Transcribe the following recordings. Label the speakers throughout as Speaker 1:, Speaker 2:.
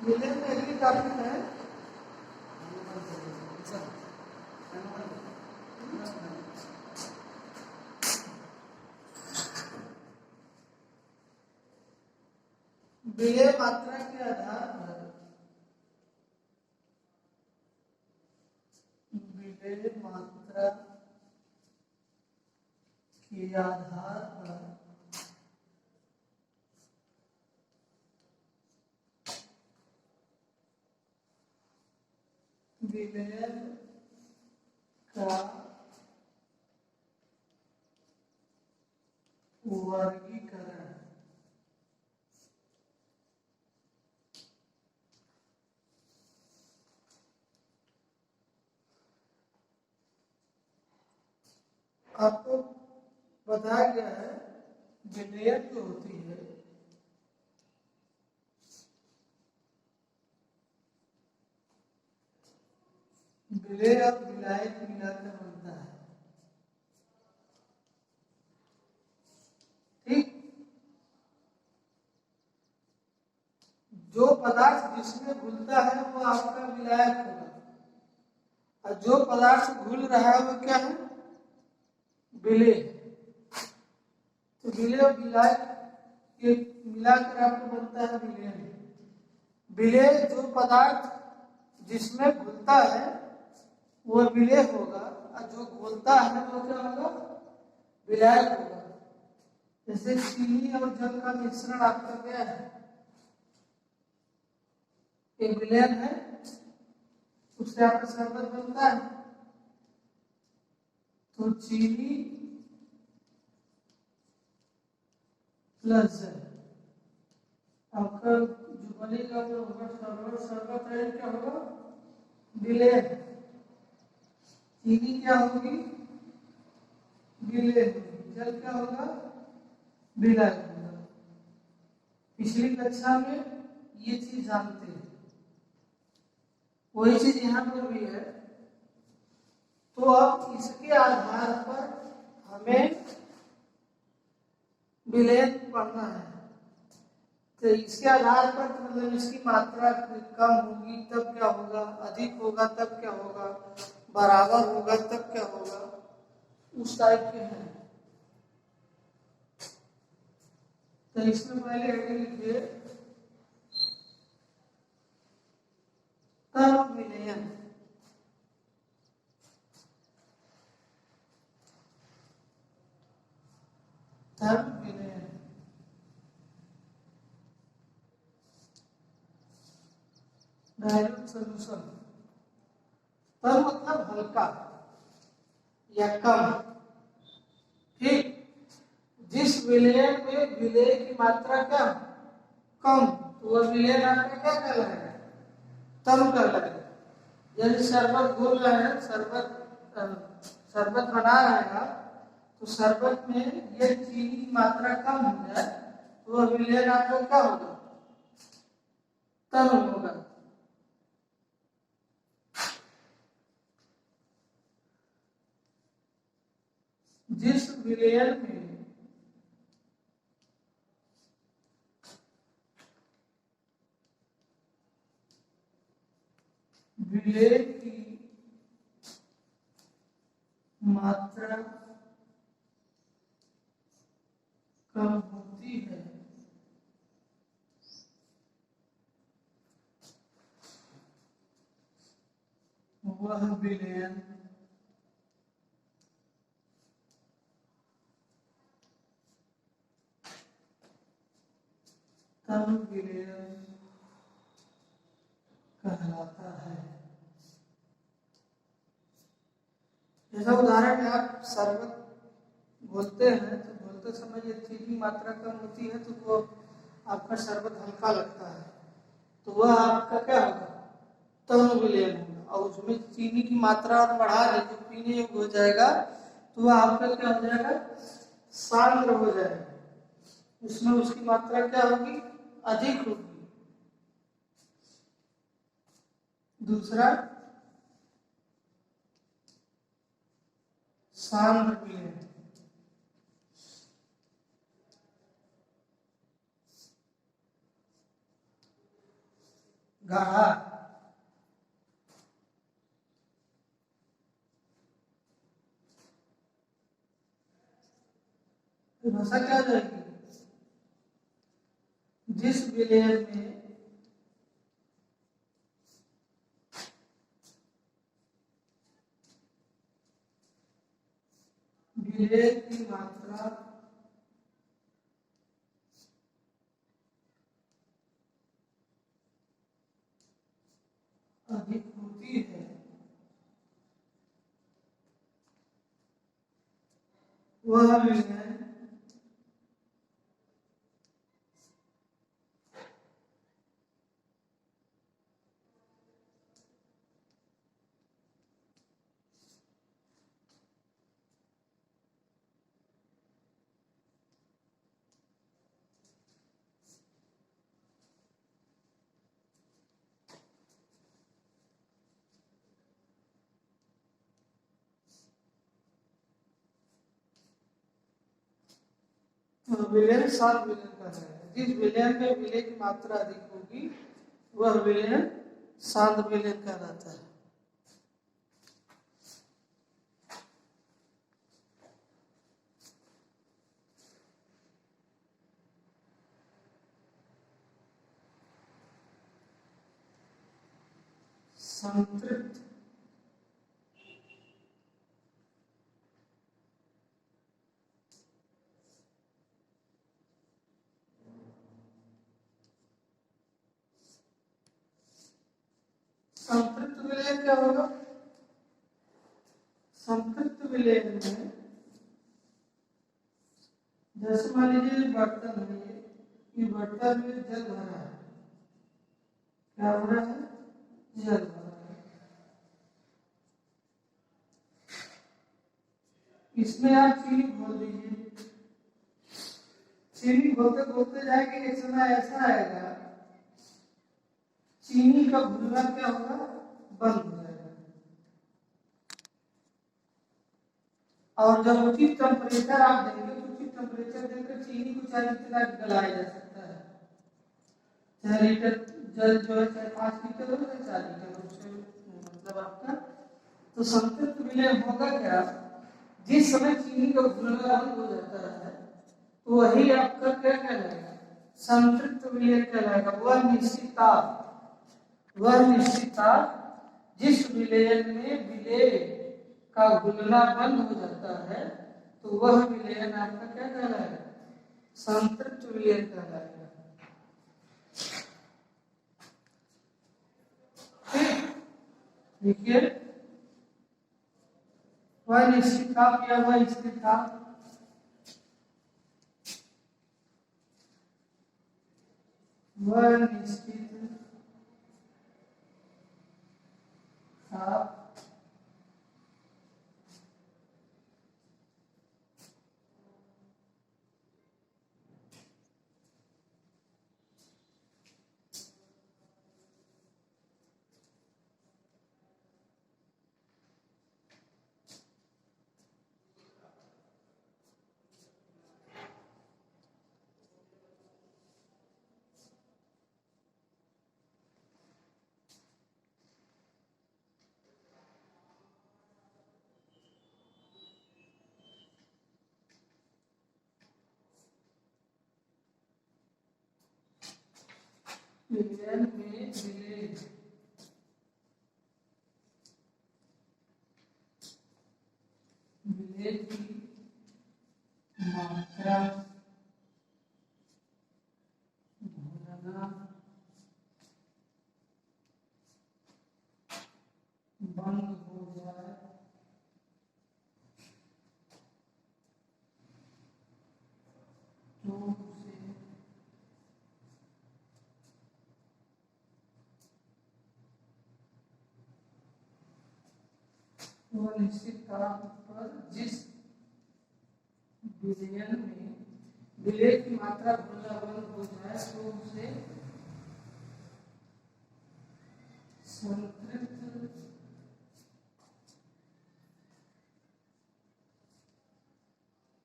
Speaker 1: Villain में अगली topic है विलेय मात्रा के आधार पर विलेय मात्रा के आधार पर विलेय का वर्गीकरण आपको बताया गया है। विलेय जो होती है विलेय और विलायक मिलाकर बनता है। ठीक, जो पदार्थ जिसमें घुलता है वो आपका विलायक होगा और जो पदार्थ घुल रहा है वो क्या है? विलेय। तो विलेय और विलायक ये मिलाकर आपको बनता है विलेय। विलेय जो पदार्थ जिसमें घुलता है वो विलेय होगा और जो घुलता है वो क्या होगा? विलायक होगा। जैसे चीनी और जल का मिश्रण आपका क्या है? एक विलेयन है, उससे आपका शरबत बनता है। तो चीनी प्लस आपका जो बनेगा वो होगा शरबत। शरबत है क्या होगा? विलेय। चीनी क्या होगी? विलेय होगी। जल क्या होगा? विलायक होगा। पिछली कक्षा में ये चीज जानते हैं, वही चीज यहाँ पर भी है। तो अब इसके आधार पर हमें विलेय पढ़ना है। तो इसके आधार पर मतलब इसकी मात्रा कम होगी तब क्या होगा, अधिक होगा तब क्या होगा, बराबर होगा तब क्या होगा, उस टाइप के हैं। तो इसमें पहले हेडिंग लिखिए तरल विलयन। तरल विलयन डायल्यूट सॉल्यूशन। तर मतलब हल्का या कम। ठीक, जिस विलयन में विलेय की मात्रा क्या कम, तो वह विलयन आपका क्या कहलाएगा? तरल कहलाएगा। यदि शरबत घोल रहे हैं, शरबत बना रहे हैं, तो शरबत में यह चीनी की मात्रा कम हो जाए तो वह विलयन आपका क्या होगा? तरल होगा। जिस विलयन में विलेय की मात्रा कम होती है वह विलयन तरल विलयन कहलाता है। जैसा उदाहरण में आप शरबत घोलते हैं तो घोलते समय ये चीनी की मात्रा कम होती है तो वो आपका शरबत हल्का लगता है, तो वह आपका क्या होगा? तरल विलयन होगा। और उसमें चीनी की मात्रा और बढ़ा दे तो पीने योग्य हो जाएगा, तो वह आपका क्या हो जाएगा? सांद्र हो जाएगा। उसमें उसकी मात्रा क्या होगी? अधिक होगी। दूसरा सांद्र विलयन। गाढ़ा। तो भाषा क्या हो जाएगी? जिस विलयन में विलय की मात्रा अधिक होती है वह विलयन विलयन शांत विलयन का है। जिस विलयन में विलय की मात्रा अधिक होगी वह विलयन शांत विलयन कहलाता है। संतृप्त संतृप्त विलयन क्या होगा? संतृप्त विलयन में जैसे मान लीजिए बर्तन है, ये बर्तन में जल भरा है। क्या भरा है? जल भरा है। इसमें आप चीनी घोल दीजिए। चीनी घोलते घोलते जाएंगे, एक समय ऐसा आएगा चीनी का घुलना क्या होगा? बंद हो जाएगा। और जब उचित टेम्परेचर आप देंगे तो उचित टेम्परेचर देकर चीनी को चाहे जितना गलाया जा सकता है। चाहे लीटर जल जो है चाहे 5 लीटर हो चाहे 4 लीटर हो, उससे मतलब आपका तो संतृप्त विलय होगा क्या? जिस समय चीनी का घुलना बंद हो जाता है तो वही आपका क्या कहलाएगा? संतृप्त विलय कहलाएगा। वह निश्चित ताप जिस विलयन में विलय का घुलना बंद हो जाता है तो वह विलयन आपका क्या कहलाएगा? संतृप्त विलयन कहलाएगा। देखिए वह निश्चित ताप या वह स्थिर ताप, वह निश्चित ताप विलयन में विलय विलय की मात्रा घुलना बंद हो जाए तो उसे वह निश्चित ताप पर जिस विलयन में विलय की मात्रा घुलना बंद हो जाए तो उसे संतृप्त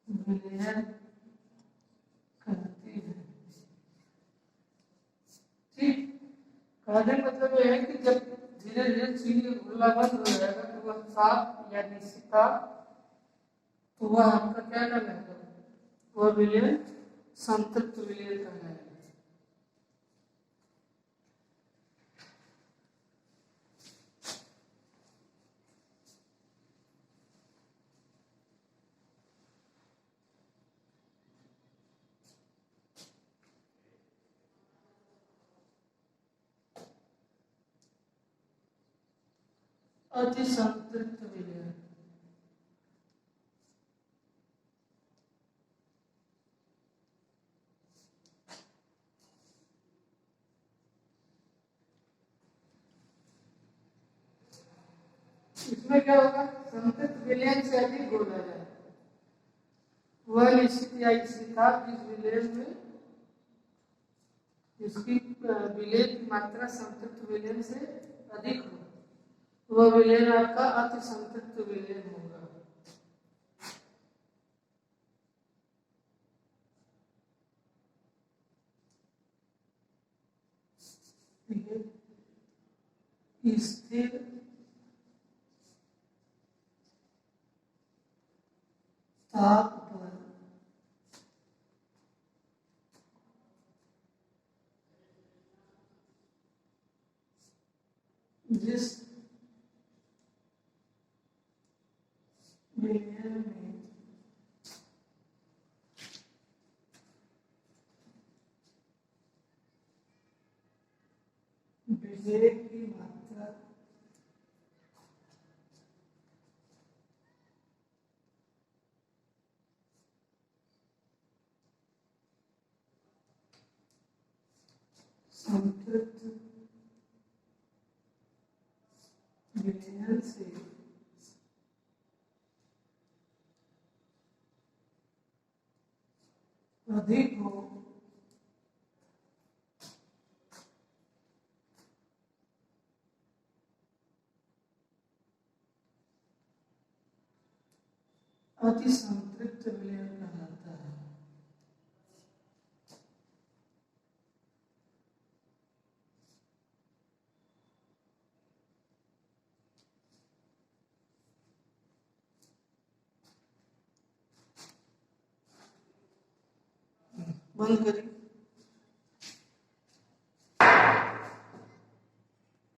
Speaker 1: विलयन कहते हैं। ठीक, कहने का मतलब यह है कि जब धीरे धीरे चीनी घुलना बंद हो जाएगा तो वह साफ या निश्चिता, तो वह आपका क्या कहलाएगा, वह विलयन संतृप्त विलयन कहलाएगा। अति संतृप्त विलयन, इसमें क्या होगा, संतृप्त विलयन से अधिक घोला जाए वह निश्चित या स्थिता जिस विलयन में जिसकी विलयन की मात्रा संतृप्त विलयन से अधिक हो वह विलयन आपका अति संतृप्त विलयन होगा। स्थिर ताप पर जिस विलयन में विलय की मात्रा संतृप्त विलयन से अधिक हो अति संतृप्त विलयन कहलाता है। बंद करिए।